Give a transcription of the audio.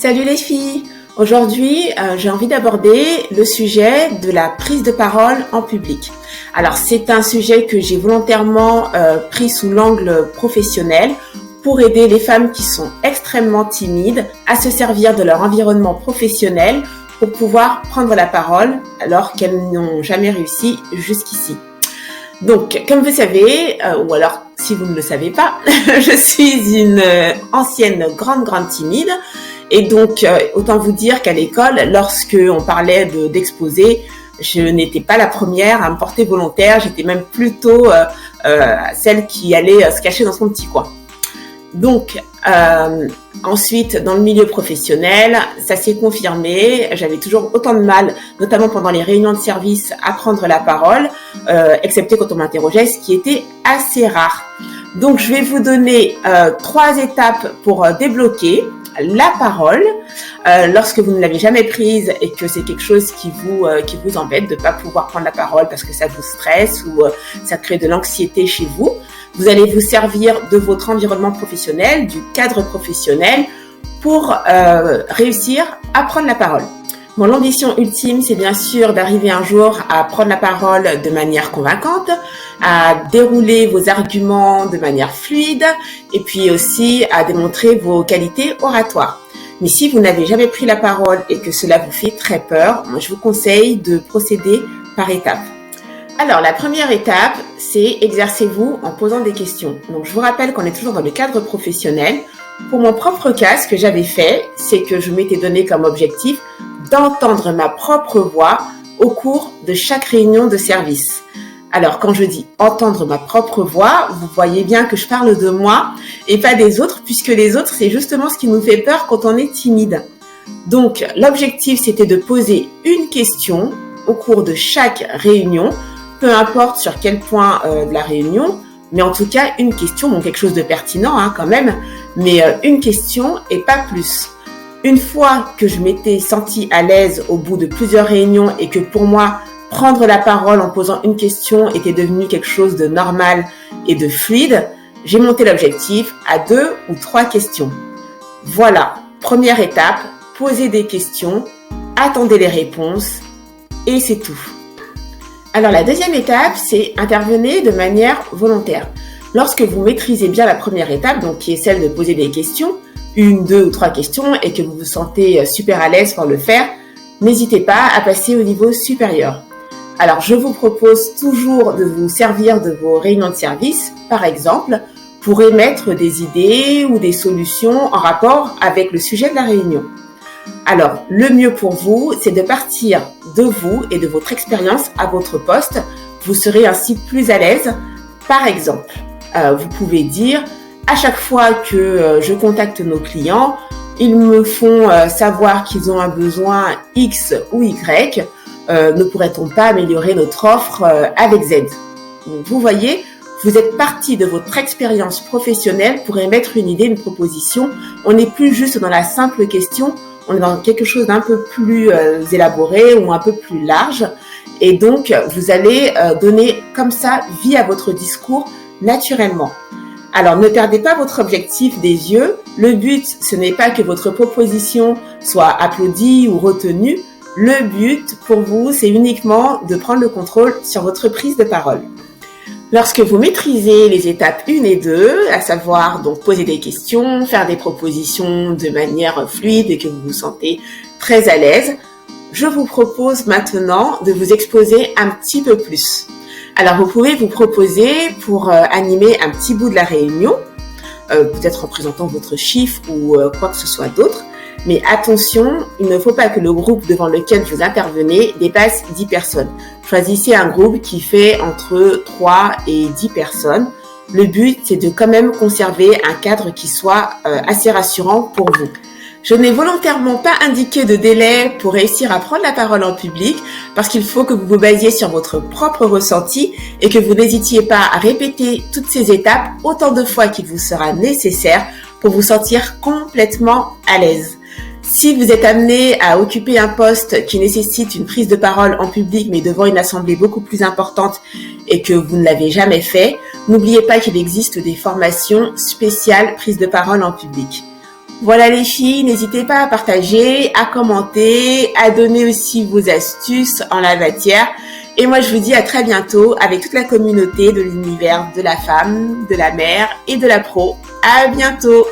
Salut les filles! Aujourd'hui, j'ai envie d'aborder le sujet de la prise de parole en public. Alors, c'est un sujet que j'ai volontairement pris sous l'angle professionnel pour aider les femmes qui sont extrêmement timides à se servir de leur environnement professionnel pour pouvoir prendre la parole alors qu'elles n'ont jamais réussi jusqu'ici. Donc, comme vous savez, ou alors si vous ne le savez pas, je suis une ancienne grande timide. Et donc, autant vous dire qu'à l'école, lorsque on parlait d'exposer, je n'étais pas la première à me porter volontaire. J'étais même plutôt celle qui allait se cacher dans son petit coin. Donc, ensuite, dans le milieu professionnel, ça s'est confirmé. J'avais toujours autant de mal, notamment pendant les réunions de service, à prendre la parole, excepté quand on m'interrogeait, ce qui était assez rare. Donc, je vais vous donner 3 étapes pour débloquer la parole lorsque vous ne l'avez jamais prise et que c'est quelque chose qui vous embête de ne pas pouvoir prendre la parole parce que ça vous stresse ou ça crée de l'anxiété chez vous. Vous allez vous servir de votre environnement professionnel, du cadre professionnel pour réussir à prendre la parole. Bon, l'ambition ultime, c'est bien sûr d'arriver un jour à prendre la parole de manière convaincante, à dérouler vos arguments de manière fluide et puis aussi à démontrer vos qualités oratoires. Mais si vous n'avez jamais pris la parole et que cela vous fait très peur, moi je vous conseille de procéder par étapes. Alors, la première étape, c'est exercez-vous en posant des questions. Donc, je vous rappelle qu'on est toujours dans le cadre professionnel. Pour mon propre cas, ce que j'avais fait, c'est que je m'étais donné comme objectif d'entendre ma propre voix au cours de chaque réunion de service. Alors, quand je dis entendre ma propre voix, vous voyez bien que je parle de moi et pas des autres, puisque les autres, c'est justement ce qui nous fait peur quand on est timide. Donc, l'objectif, c'était de poser une question au cours de chaque réunion, peu importe sur quel point de la réunion, mais en tout cas, une question, bon, quelque chose de pertinent quand même, mais une question et pas plus. Une fois que je m'étais sentie à l'aise au bout de plusieurs réunions et que pour moi, prendre la parole en posant une question était devenu quelque chose de normal et de fluide, j'ai monté l'objectif à 2 ou 3 questions. Voilà, première étape, posez des questions, attendez les réponses et c'est tout. Alors la deuxième étape, c'est intervenir de manière volontaire. Lorsque vous maîtrisez bien la première étape, donc qui est celle de poser des questions, 1, 2 ou 3 questions, et que vous vous sentez super à l'aise pour le faire, n'hésitez pas à passer au niveau supérieur. Alors je vous propose toujours de vous servir de vos réunions de service, par exemple, pour émettre des idées ou des solutions en rapport avec le sujet de la réunion. Alors, le mieux pour vous, c'est de partir de vous et de votre expérience à votre poste. Vous serez ainsi plus à l'aise. Par exemple, vous pouvez dire, à chaque fois que je contacte nos clients, ils me font savoir qu'ils ont un besoin X ou Y. Ne pourrait-on pas améliorer notre offre avec Z? Donc, vous voyez, vous êtes parti de votre expérience professionnelle pour émettre une idée, une proposition. On n'est plus juste dans la simple question. On est dans quelque chose d'un peu plus élaboré ou un peu plus large. Et donc, vous allez donner comme ça vie à votre discours naturellement. Alors, ne perdez pas votre objectif des yeux. Le but, ce n'est pas que votre proposition soit applaudie ou retenue. Le but pour vous, c'est uniquement de prendre le contrôle sur votre prise de parole. Lorsque vous maîtrisez les étapes 1 et 2, à savoir donc poser des questions, faire des propositions de manière fluide et que vous vous sentez très à l'aise, je vous propose maintenant de vous exposer un petit peu plus. Alors vous pouvez vous proposer pour animer un petit bout de la réunion, peut-être en présentant votre chiffre ou quoi que ce soit d'autre. Mais attention, il ne faut pas que le groupe devant lequel vous intervenez dépasse 10 personnes. Choisissez un groupe qui fait entre 3 et 10 personnes. Le but, c'est de quand même conserver un cadre qui soit assez rassurant pour vous. Je n'ai volontairement pas indiqué de délai pour réussir à prendre la parole en public parce qu'il faut que vous vous basiez sur votre propre ressenti et que vous n'hésitiez pas à répéter toutes ces étapes autant de fois qu'il vous sera nécessaire pour vous sentir complètement à l'aise. Si vous êtes amené à occuper un poste qui nécessite une prise de parole en public mais devant une assemblée beaucoup plus importante et que vous ne l'avez jamais fait, n'oubliez pas qu'il existe des formations spéciales prise de parole en public. Voilà les filles, n'hésitez pas à partager, à commenter, à donner aussi vos astuces en la matière. Et moi, je vous dis à très bientôt avec toute la communauté de l'univers de la femme, de la mère et de la pro. À bientôt!